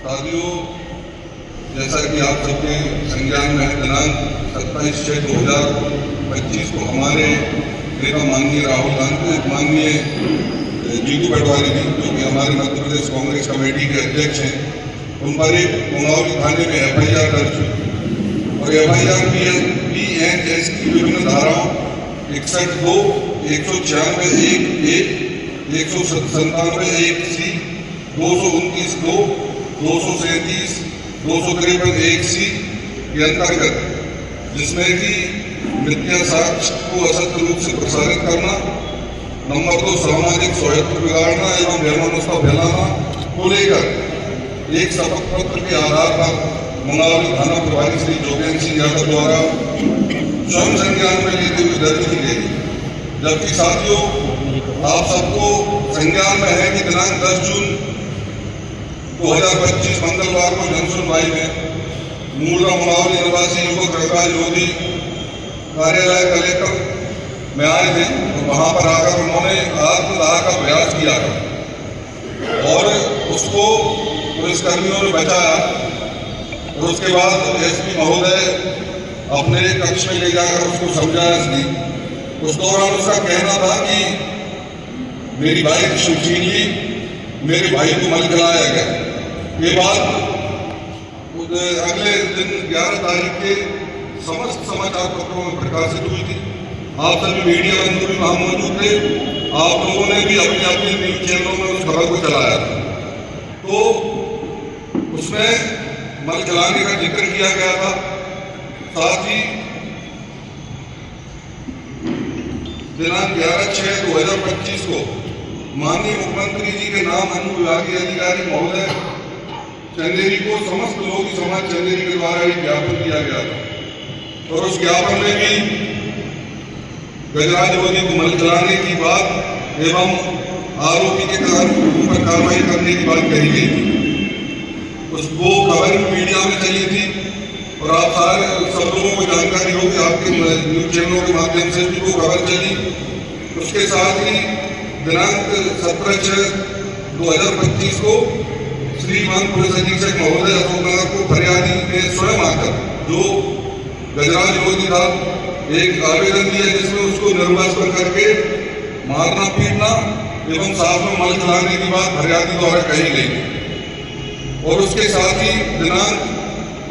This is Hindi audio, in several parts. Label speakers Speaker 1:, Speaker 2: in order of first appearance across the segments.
Speaker 1: साथियों, जैसा कि आप सबके संज्ञान में है, दिनांक 27/6/2025 को हमारे नेता माननीय राहुल गांधी, माननीय जीतू पटवारी जी, जो कि हमारे मध्य प्रदेश कांग्रेस कमेटी के अध्यक्ष हैं, उन पर एक मुंगावली थाने में FIR दर्ज हुई और FIR BNS की विभिन्न धाराओं 61(2), 196(1)(1), 197(1)(C), 229(2), 237, 253(1)(C) के अंतर्गत, जिसमें कि मिथ्या साक्ष्य को असत्य रूप से प्रसारित करना, नंबर 2 सामाजिक सौहार्द बिगाड़ना एवं वैमनस्यता फैलाना को लेकर एक शपथ पत्र के आधार पर मुंगावली थाना प्रभारी श्री जोगेंद्र सिंह यादव द्वारा स्वयं संज्ञान में लेते हुए दर्ज की गई। जबकि साथियों, आप सबको संज्ञान में है कि दिनांक 10 जून 2025 मंगलवार को जनसुनवाई में मूलरा मुंगावली निवासी युवक प्रकाश जोधी कार्यालय कलेक्टर में आए थे और वहां पर आकर उन्होंने आत्मदाह का प्रयास किया और उसको पुलिसकर्मियों ने बचाया और उसके बाद SP महोदय अपने कक्ष में ले जाकर उसको समझाया। उस दौरान उसका कहना था कि मेरी बाइक छीन ली, मेरे भाई को मल खिलाया गया। ये बात अगले दिन 11 तारीख के समस्त समाचार पत्रों में प्रकाशित हुई थी। आप सभी मीडिया बंधु भी वहां मौजूद थे। आप लोगों ने भी अपने अपने न्यूज चैनलों में उस खबर को चलाया था। तो उसमें मल खिलाने का जिक्र किया गया था। साथ ही दिनांक 11/6/2025 को माननीय मुख्यमंत्री जी के नाम अनुविभागीय अधिकारी महोदय चंदेरी को समस्त लोग समाज चंदेरी के द्वारा एक ज्ञापन दिया गया था और उस ज्ञापन में भी गजराज जोधी को मल खिलाने की बात एवं आरोपी के ऊपर कार्रवाई करने की बात कही गई थी। वो खबर मीडिया में चली थी और आप सारे सब लोगों को जानकारी होगी, आपके न्यूज चैनलों के माध्यम से भी वो खबर चली। उसके साथ ही दिनांक 17/6/2025 को श्रीमान पुलिस अधीक्षक महोदय अशोकनगर को फरियादी ने स्वयं आकर, जो गजराज जोधी था, एक आवेदन दिया जिसमें उसको निर्वासन करके मारना पीटना एवं साथ में मल खिलाने की बात फरियादी द्वारा कही गई। और उसके साथ ही दिनांक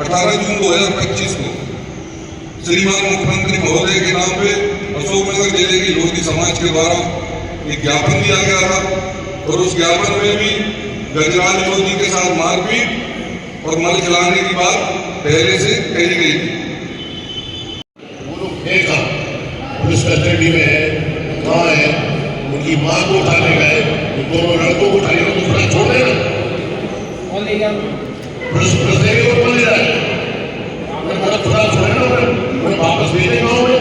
Speaker 1: 18 जून 2025 को श्रीमान मुख्यमंत्री महोदय के नाम पे अशोकनगर जिले की लोधी समाज के द्वारा एक ज्ञापन दिया गया था और उस ज्ञापन में भी गजराज जोधी के साथ मारपीट और मल खिलाने की बात पहले से कही गई थी।
Speaker 2: वो लोग पुलिस कस्टडी में है, कहाँ है, उनकी मां को उठाने गए, दोनों लड़कों को उठाने गए, दूसरा छोड़े ना पुलिस लेके वो बोल रहा है थोड़ा छोड़े ना, उन्हें वापस भेजे गाँव में।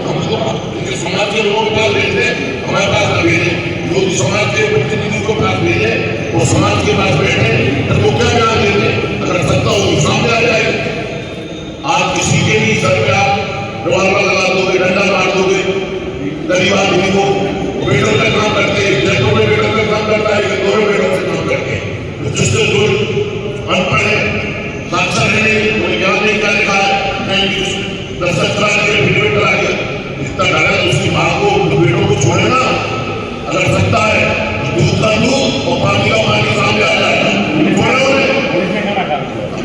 Speaker 2: हमको समाज के लोगों के पास भेजे, हमारे पास न भेजे, लोग समाज के प्रतिनिधि को पास भेजे, वो समाज के पास बैठे, तो वो क्या ज्ञान देते? अगर सत्ता होगी सामने आ जाएगी। आप किसी के भी सर पे आप रिवॉल्वर लगा दोगे, डंडा मार दोगे, गरीब आदमी को बेटों का काम करते हैं, जटों में बेटों का काम करता है, दोनों बेटों का काम करते हैं। जिससे जो अनपढ़ है, साक्षर है, कोई ज्ञान नहीं कर लिखा है, नहीं 10 करा के वीडियो करा के इतना डरा है, उसकी माँ को बेटों को छोड़े ना। अगर सत्ता है तो दूध का दूध और पानी का पानी सामने आ जाएगा।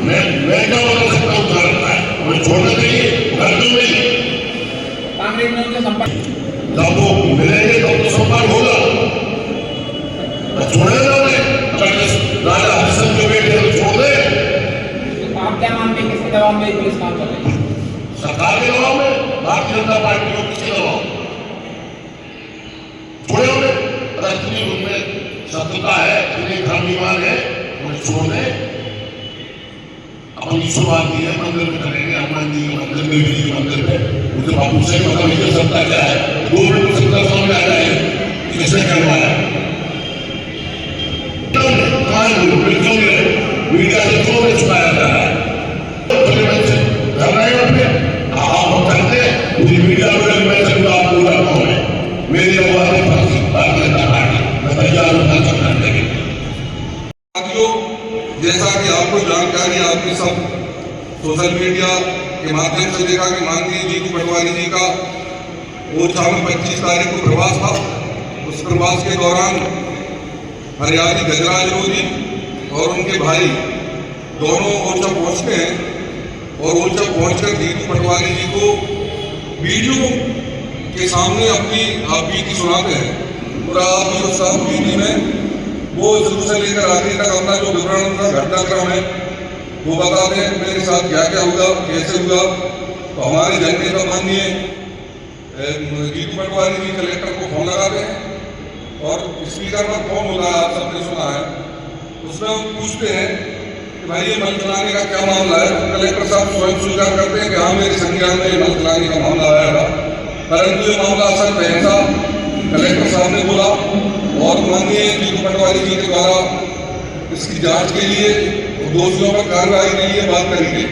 Speaker 2: मैं क्या बता सकता हूँ? हमें छोड़ना चाहिए, घर क्यों नहीं? जब वो मिलेंगे तब तो संपर्क होगा, छोड़े ना उन्हें। अगर राजा हरिश्चंद्र के बेटे तो छोड़ दे।
Speaker 3: आप क्या मानते हैं किसके दबाव में पुलिस काम कर रही है?
Speaker 2: सरकार के दबाव में, भारतीय जनता पार्टी को किसके दबाव? छोड़े उन्हें। अगर इतनी उनमें शत्रुता है, इतने धर्मविमान है, उन्हें छोड़ दे। अपन शुरुआत की है, मंदिर में करेंगे, हनुमान जी के मंदिर में, देवी के मंदिर में, उनसे बापू से मतलब ये सत्ता क्या है, 2 मिनट में सत्ता सामने आ जाएगी, किसने करवाया? मीडिया से क्यों नहीं छुपाया जा रहा है? कर रहे हैं अपने हम करते हैं, मुझे मीडिया में मैं चलूंगा, आप पूरा गाँव में मेरी आवाज़ भारतीय जनता पार्टी, मैं तैयार हूँ करने के लिए।
Speaker 1: साथियों, जैसा कि आपको जानकारी, आपने सब सोशल मीडिया के माध्यम से देखा कि माननीय जीतू पटवारी जी का ओरछा में 25 तारीख को प्रवास था। उस प्रवास के दौरान हरियाणी गजराज लोधी और उनके भाई दोनों ओरछा पहुंचते हैं और ओरछा पहुंचकर जीतू पटवारी जी को वीडियो के सामने अपनी आप बीती सुनाते हैं और आप उस बीती में वो शुरू से लेकर आखिरी तक अपना जो विवरण उनका घटनाक्रम है वो बताते हैं, मेरे साथ क्या क्या हुआ, कैसे हुआ। तो हमारे जननेता माननीय जीतू पटवारी जी कलेक्टर को फोन लगाते हैं और स्पीकर पर फोन होता है, आप सबने सुना है। उसमें हम पूछते हैं कि भाई ये मल चलाने का क्या मामला है। कलेक्टर साहब स्वयं स्वीकार करते हैं कि हाँ मेरे संज्ञान में मल चलाने का मामला आया था, परंतु ये मामला असल में ऐसा कलेक्टर साहब ने बोला और माननीय जीतू पटवारी जी के द्वारा इसकी जांच के लिए दोषियों पर कार्रवाई के लिए बात करेंगे।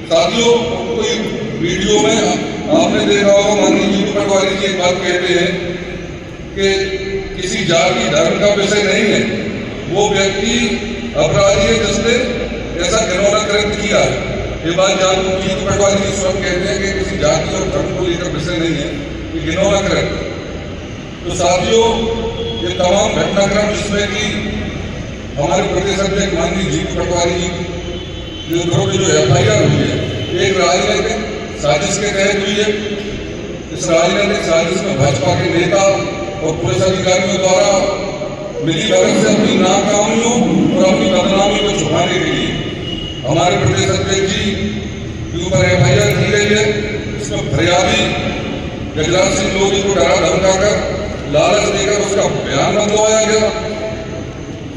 Speaker 1: साथियों, कोई वीडियो में आपने देखा होगा माननीय जीतू पटवारी जी एक बात कहते हैं कि किसी जाति धर्म का विषय नहीं है, वो व्यक्ति अपराधी है जिसने ऐसा घिनौना कृत्य किया है। ये बात जीतू पटवारी जी स्वयं कहते हैं कि किसी जाति और धर्म को लेकर विषय नहीं है, ये घिनौना कृत्य। तो साथियों, ये तमाम घटनाक्रम जिसमें कि हमारे प्रदेश अध्यक्ष माननीय जीतू पटवारी जी जो FIR हुई है, एक राजनीतिक साजिश के तहत हुई है। इस राजनीतिक साजिश में भाजपा के नेता और पुलिस अधिकारियों द्वारा मिली भगत से अपनी नाकामियों और अपनी बदनामी को छुपाने के लिए हमारे प्रदेश अध्यक्ष जी के ऊपर FIR की गई है। इसमें फरियादी गजराज सिंह लोधी को डरा धमकाकर लालच देकर उसका बयान बंधवाया गया।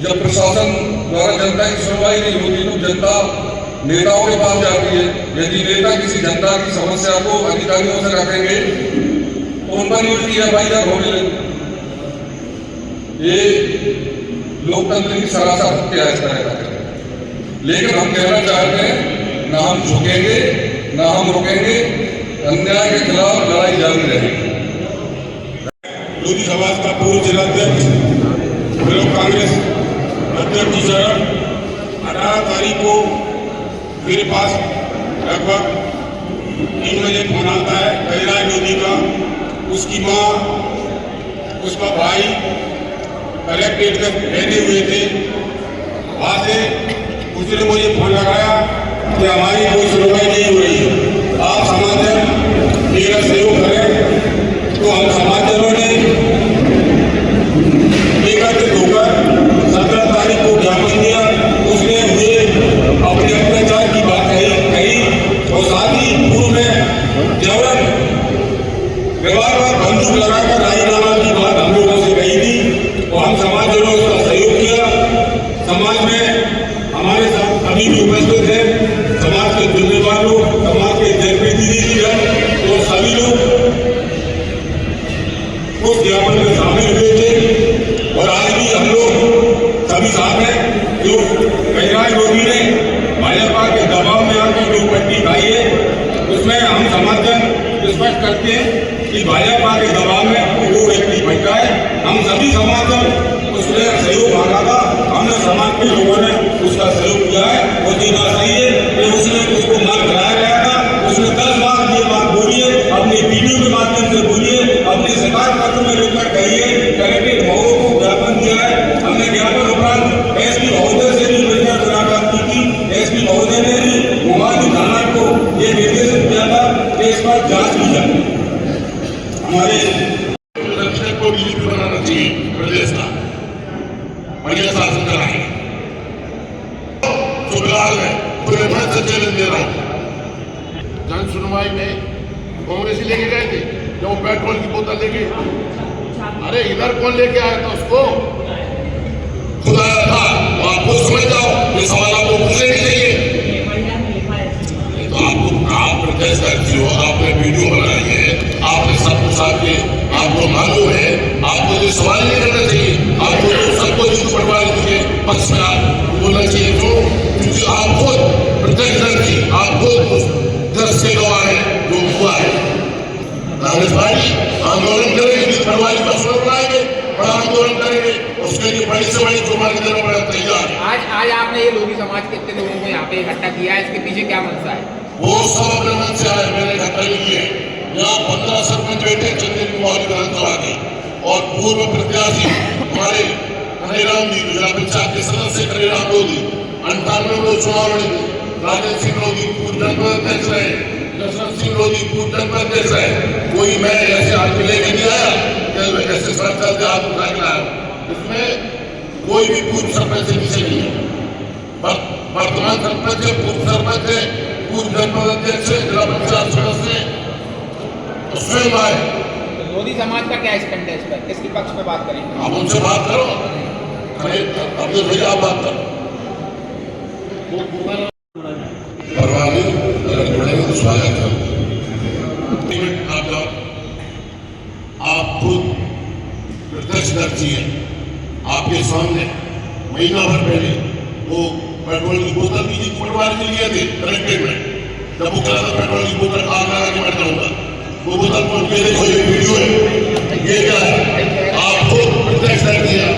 Speaker 1: जब प्रशासन द्वारा जनता की सुनवाई नहीं होती तो जनता नेताओं के पास जाती है। यदि नेता किसी जनता की समस्या को अधिकारियों से रखेंगे तो उन पर उल्टी FIR होने लगी। ये लोकतंत्र की सरासर हत्या है इस तरह का। लेकिन हम कहना चाहते हैं, ना हम झुकेंगे ना हम रुकेंगे, अन्याय के खिलाफ लड़ाई जारी रहेगी।
Speaker 2: लोधी समाज का पूर्व जिलाध्यक्ष कांग्रेस अध्यक्ष शरण 18 तारीख को मेरे पास लगभग 3 बजे फोन आता है गजराज लोधी का। उसकी माँ, उसका भाई कलेक्ट्रेट तक बैठे हुए थे। वहाँ से उसने मुझे फोन लगाया कि हमारी कोई सुनवाई नहीं हो रही है, आप समाजजन मेरा सहयोग करें। तो हम समाजजनों ने एकत्रित होकर 17 तारीख को ज्ञापन दिया। उसने मुझे अपने अत्याचार की बात कही और साथ ही पूर्व में जबरन रिवाल्वर बंदूक लगाकर राजीनामा की बात हम लोगों से कही थी और हम समाजजनों ने उसका सहयोग किया। समाज में हमारे साथ अभी भी उपस्थित है समाज के जिम्मेवार लोग, समाज के जनप्रतिनिधि और सभी लोग उस ज्ञापन में शामिल हुए थे और आज भी हम लोग सभी साथ हैं। जो गजराज लोधी ने भाजपा के दबाव में आकर जो पट्टी खाई है उसमें हम समाजजन स्पष्ट करते हैं कि भाजपा के दबाव में वो व्यक्ति भटका है। हम सभी समाजजन उसने सहयोग मांगा था, हमने समाज के लोगों ने उसका सहयोग किया है। वो देना सही है कि उसने उसको मार कराया गया था। उसने 10 बार ये बात बोली है, अपने वीडियो के माध्यम से बोली है, अपने शिकायत पत्र में लिखकर कही है। कलेक्ट्रेट महोदय को ज्ञापन दिया है। हमने ज्ञापन उपरांत SP महोदय से भी मिलकर मुलाकात की थी। SP महोदय ने भी मोहाली थाना को ये निर्देशित किया था कि इस पर जांच की जाए। हमारे लक्ष्य को डीजीपी बनाना चाहिए प्रदेश का, बढ़िया शासन कराएंगे। तो फिलहाल मैं पूरे भारत से चैलेंज दे रहा हूँ। जन सुनवाई में कांग्रेस ही लेके गए थे जब वो पेट्रोल की बोतल लेके, अरे इधर कौन लेके आया था उसको? खुद आया था। आप खुद समझ जाओ, ये सवाल आपको पूछने नहीं चाहिए। तो आप प्रदेश अध्यक्ष हो, आपने वीडियो बनाई है, आपने सब कुछ आपके आपको मालूम है, आपको जो सवाल नहीं करना चाहिए। आपको तो सबको जीतू पटवारी जी के पक्ष में बोलना चाहिए जो, क्योंकि आप खुद प्रत्यक्ष आप खुद दस से गवाह है जो हुआ है। कांग्रेस पार्टी आंदोलन करेगी, जीतू पटवारी का स्वरूप लाएंगे। बड़ा आंदोलन करेंगे, उसके लिए बड़ी से बड़ी जुर्माना देना पड़ा तैयार है।
Speaker 3: आज आपने ये लोधी समाज के इतने लोगों को यहाँ पे इकट्ठा किया है, इसके पीछे क्या मंशा है?
Speaker 2: वो सब अपने मन से आए, मैंने इकट्ठा नहीं किए। यहाँ 15 सरपंच बैठे चंदेल कुमार विधानसभा के और पूर्व प्रत्याशी हमारे हरिराम जी, जिला पंचायत के सदस्य हरिराम लोधी 98 में चुनाव लड़े। राजेंद्र सिंह लोधी पूर्व जनपद अध्यक्ष रहे, दशरथ सिंह लोधी पूर्व जनपद अध्यक्ष रहे। कोई मैं ऐसे आदमी लेके नहीं आया, ऐसे सड़क चलते हाथ उठा के लाया। इसमें कोई भी पूर्व सरपंच से पीछे नहीं है। वर्तमान सरपंच है, पूर्व सरपंच है, पूर्व जनपद अध्यक्ष है, जिला पंचायत सदस्य तो स्वयं आए।
Speaker 3: लोधी समाज का क्या स्टैंड है इस पर, किसके पक्ष में बात करेंगे?
Speaker 2: आप उनसे बात करो, अरे अब्दुल भैया आप बात करो। परवाह नहीं, अगर जुड़ेंगे तो स्वागत है। आप जाओ, आप खुद प्रत्यक्षदर्शी हैं। आपके सामने महीना भर पहले वो पेट्रोल की बोतल भी पटवारी के लिए थे कलेक्ट्रेट में, जब वो कहता था पेट्रोल की बोतल आग लगा के मर जाऊंगा, वो बोतल पहुंच के देखो ये वीडियो है, ये क्या है, आप खुद प्रत्यक्षदर्शी हैं।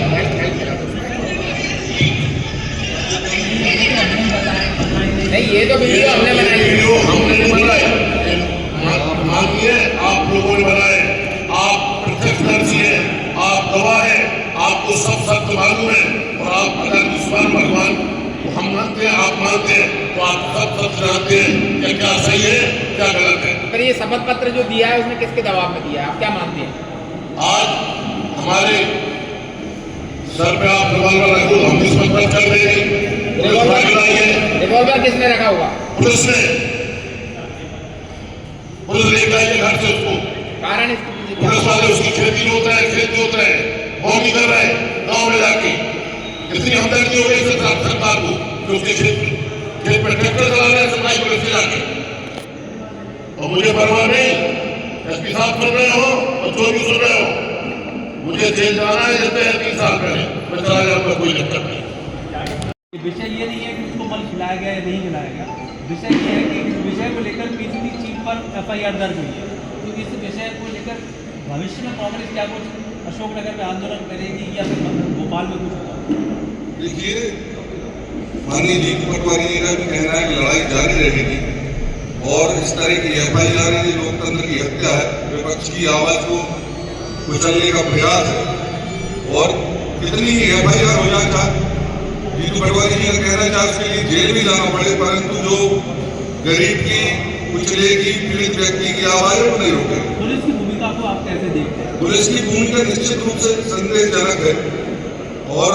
Speaker 3: नहीं, ये तो वीडियो हमने बनाई है।
Speaker 2: वीडियो हमने नहीं बनाए, मानिए आप लोगों ने बनाए। आप प्रत्यक्षदर्शी हैं, आप गवाह हैं, आपको सब सत्य मालूम है। और आप अगर ईश्वर भगवान को हम मानते हैं, आप मानते हैं, तो आप सब सत्य जानते हैं कि क्या सही है क्या गलत है।
Speaker 3: पर ये शपथ पत्र जो दिया है उसने किसके दबाव में दिया है, आप क्या मानते हैं?
Speaker 2: आज हमारे सर पे आप रिवॉल्वर रखो, हम इस पर कर देंगे।
Speaker 3: रिवॉल्वर किसने रखा होगा?
Speaker 2: पुलिस ने, पुलिस लेकर आई है घर से उसको।
Speaker 3: कारण इसके पीछे क्या?
Speaker 2: पुलिस वाले उसकी खेती होता है, खेती होता है, मौनी कर रहे हैं गाँव में जाके। इतनी हमदर्दी हो गई सरकार को कि उसके खेत में ट्रैक्टर चला रहे हैं सरकारी पुलिस से जाके। और मुझे परवाह नहीं, एसपी साहब सुन रहे हो और जो भी सुन रहे हो, मुझे जेल जाना है, जैसे 30 साल पहले मैं चला जाऊंगा, कोई दिक्कत नहीं।
Speaker 4: विषय ये नहीं है कि उसको मल खिलाया गया या नहीं खिलाया गया, विषय ये है कि इस विषय को लेकर पीसीबी चीफ पर FIR दर्ज हुई है। तो इस विषय को लेकर भविष्य में कांग्रेस क्या कुछ अशोकनगर में आंदोलन करेगी या फिर भोपाल में कुछ होगा?
Speaker 1: देखिए, माननीय जीतू पटवारी जी का भी कहना है कि लड़ाई जारी रहेगी और इस तरह की FIR ये लोकतंत्र की हत्या है, विपक्ष की आवाज को कुचलने का प्रयास है। और कितनी ही FIR हो जाए, चाहे जीतू पटवारी जी का कहना है चाहे उसके लिए जेल भी जाना पड़े, परंतु जो गरीब की, कुचले की, पीड़ित व्यक्ति की आवाज है वो नहीं रोकेगी।
Speaker 4: पुलिस की भूमिका को आप कैसे देखते हैं?
Speaker 1: पुलिस की भूमिका निश्चित रूप से संदेहजनक है और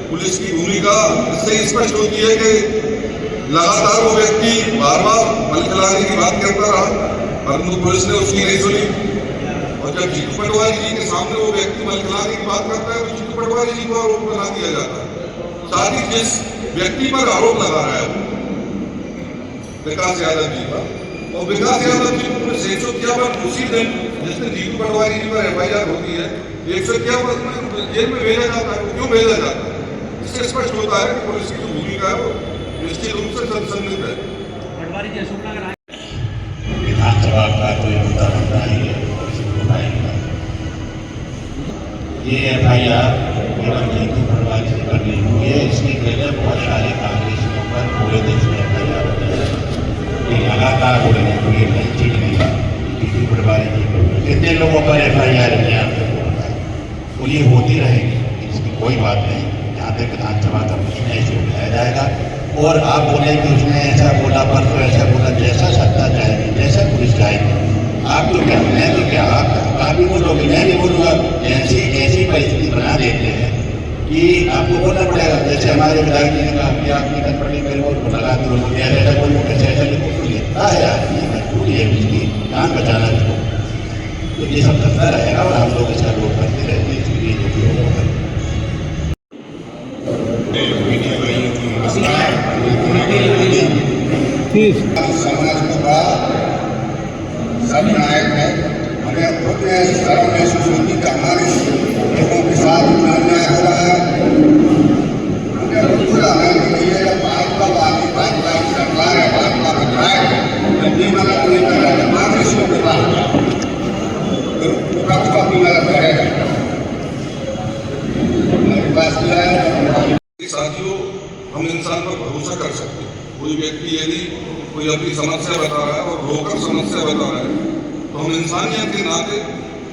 Speaker 1: पुलिस की भूमिका इससे स्पष्ट होती है कि लगातार वो व्यक्ति बार बार मल खिलाने की बात करता रहा, परंतु पुलिस ने उसकी नहीं सुनी। और जब जीतू पटवारी जी के सामने वो व्यक्ति मल खिलाने की बात करता है तो जीतू पटवारी जी को आरोप बना दिया जाता है। साथ ही जिस व्यक्ति पर आरोप लगा रहा है विकास यादव जी का, और विकास यादव जी को पुलिस 151 पर उसी दिन जिस दिन जीतू पटवारी जी पर FIR होती है 151 पर जेल में भेजा जाता है। क्यों भेजा जाता है? इससे स्पष्ट होता है कि पुलिस की जो भूमिका है वो निश्चित रूप से संदिग्ध है।
Speaker 4: पटवारी जी अशोकनगर आए,
Speaker 5: विधानसभा का कोई मुद्दा बनता ही है, ये FIR केवल जीतू पटवारी से पर नहीं हुई है, इसकी वजह बहुत सारे कांग्रेसियों पर पूरे देश में FIR होती है। ये लगातार हो रही है, कोई नई चीज नहीं है। जीतू पटवारी जी पर कितने लोगों पर FIR है आपको पता है, तो ये होती रहेगी, इसकी कोई बात नहीं। जहाँ तक विधानसभा का प्रश्न है इसे उठाया जाएगा। और आप बोले कि उसने ऐसा बोला, परसों ऐसा बोला, जैसा सत्ता चाहेगी, जैसा पुलिस चाहेगी, आप तो क्या, मैं तो क्या, आप भी बोलोगे, मैं भी बोलूँगा। ऐसी परिस्थिति बना देते हैं कि आपको बोलना पड़ेगा। जैसे हमारे विधायक जी ने कहा कि आपकी कंपनी मेरे को लगा दो, ऐसा कोई कैसे ऐसा लिखा है, आदमी मजबूरी है उसकी जान बचाना इसको, तो ये सब करता रहेगा और हम लोग इसका रोक करते रहेंगे। इसलिए जो भी होगा
Speaker 6: समाज को बड़ा सब नायक है, हमें खुद शर्म महसूस होती कि हमारे लोगों के साथ इतना अन्याय हो रहा है। हमें बिल्कुल आनंद नहीं है। भाजपा वाली भाजपा की सरकार है, भाजपा विधायक अपनी मदद नहीं कर रहा है, कांग्रेसियों के पास विपक्ष को अपनी मदद करेगा।
Speaker 1: हम इंसान पर भरोसा कर सकते हैं। कोई व्यक्ति यदि कोई अपनी समस्या बता रहा है और रोकर समस्या बता रहा है तो हम इंसानियत के नाते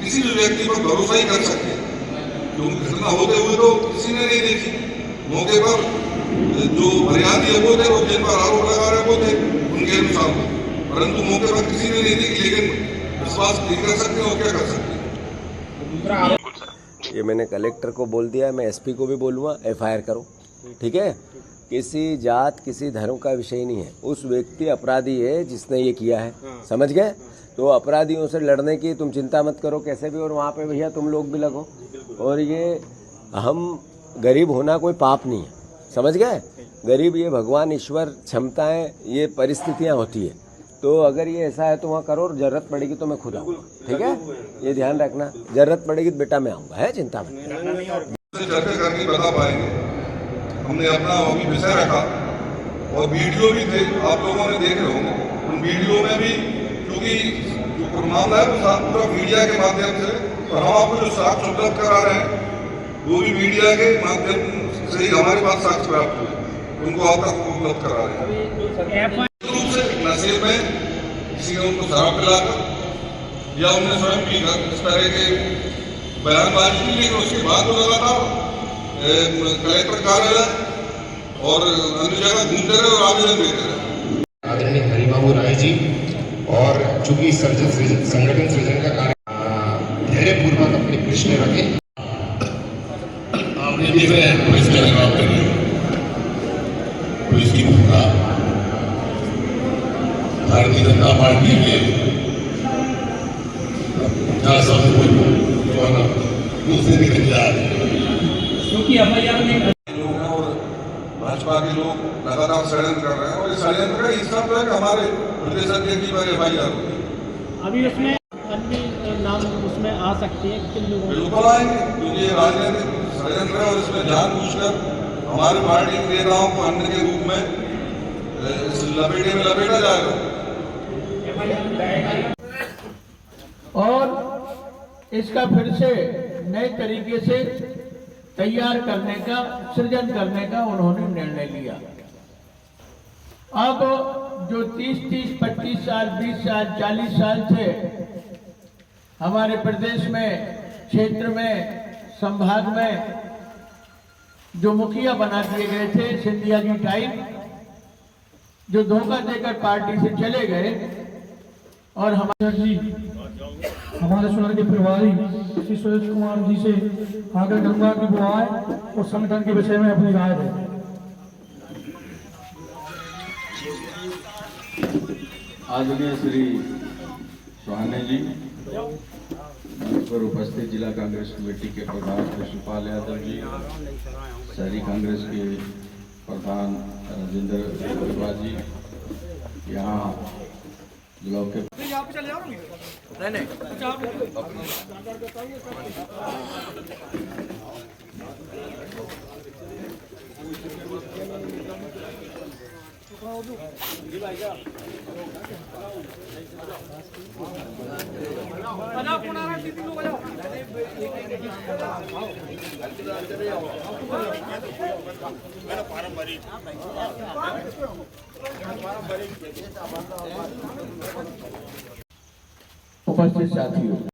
Speaker 1: किसी भी व्यक्ति पर भरोसा ही कर सकते हैं। क्योंकि घटना होते हुए तो किसी ने नहीं देखी, मौके पर जो फरियादी है वो थे, वो जिन पर आरोप लगा रहे वो थे उनके अनुसार, परंतु मौके पर किसी ने नहीं देखी। लेकिन विश्वास नहीं कर सकते और क्या कर सकते हैं।
Speaker 7: ये मैंने कलेक्टर को बोल दिया, मैं एसपी को भी बोलूँगा, एफआईआर करो, ठीक है। किसी जात किसी धर्म का विषय नहीं है, उस व्यक्ति अपराधी है जिसने ये किया है, समझ गए। तो अपराधियों से लड़ने की तुम चिंता मत करो कैसे भी, और वहाँ पे भैया तुम लोग भी लगो। और ये हम गरीब होना कोई पाप नहीं है, समझ गए। गरीब ये भगवान ईश्वर क्षमताएं ये परिस्थितियाँ होती है, तो अगर ये ऐसा है तो वहाँ करो, और जरूरत पड़ेगी तो मैं खुद आऊँगा, ठीक है। ये ध्यान रखना, जरूरत पड़ेगी तो बेटा मैं आऊँगा, है, चिंता मत।
Speaker 1: चर्चा करके बता पाएंगे। हमने अपना अभी विषय रखा और वीडियो भी थे, आप लोगों ने देखे होंगे। उन वीडियो में भी क्योंकि जो मामला है वो पूरा मीडिया के माध्यम से, और हम आपको जो साक्ष्य उपलब्ध करा रहे हैं वो भी मीडिया के माध्यम से ही हमारे पास साक्ष्य प्राप्त हुए, उनको आप तक उपलब्ध करा रहे हैं। रूप से नशे में किसी ने उनको शराब पिलाकर या उन्हें स्वयं पीकर इस तरह के बयानबाजी की, लेकिन उसके बाद वो लगातार कलेक्टर कार्यालय और अन्य जगह घूमते रहे और आवेदन देते रहे।
Speaker 2: आदरणीय हरिबाबू राय जी, और चूंकि संगठन सृजन का कार्य धैर्यपूर्वक अपने प्रश्न रखे, आपने देख रहे हैं पुलिस का जवाब कर रही है। पुलिस की भूमिका भारतीय जनता पार्टी के दूसरे निकल जा रहे हैं,
Speaker 4: क्योंकि एफआईआर में
Speaker 1: लोग और भाजपा के लोग लगातार षड्यंत्र कर रहे हैं, और इस षड्यंत्र का हिस्सा तो है कि हमारे प्रदेश अध्यक्ष की पर एफआईआर हुई।
Speaker 8: अभी उसमें अन्य नाम उसमें आ सकते हैं, किन लोगों
Speaker 1: बिल्कुल आएंगे, क्योंकि ये राजनीतिक षड्यंत्र है और इसमें जानबूझकर हमारी पार्टी के नेताओं को अन्य के रूप में इस लपेटे में लपेटा जाएगा।
Speaker 8: और इसका फिर से नए तरीके से तैयार करने का, सृजन करने का उन्होंने निर्णय लिया। अब जो 30-30, 25 साल, 20 साल, 40 साल से हमारे प्रदेश में, क्षेत्र में, संभाग में जो मुखिया बना दिए गए थे सिंधिया जी टाइप, जो धोखा देकर पार्टी से चले गए, और हमारे शहर के प्रभारी श्री सुरेश कुमार जी से आगे गंगा की बुआएं और संगठन के विषय में अपनी राय दें।
Speaker 9: आदरणीय श्री सोहाने जी, मंच पर उपस्थित जिला कांग्रेस कमेटी के प्रधान कृष्णपाल यादव जी, शहरी कांग्रेस के प्रधान राजेंद्र अग्रवाल जी, यहाँ ब्लॉक के
Speaker 8: उपस्थित साथियों,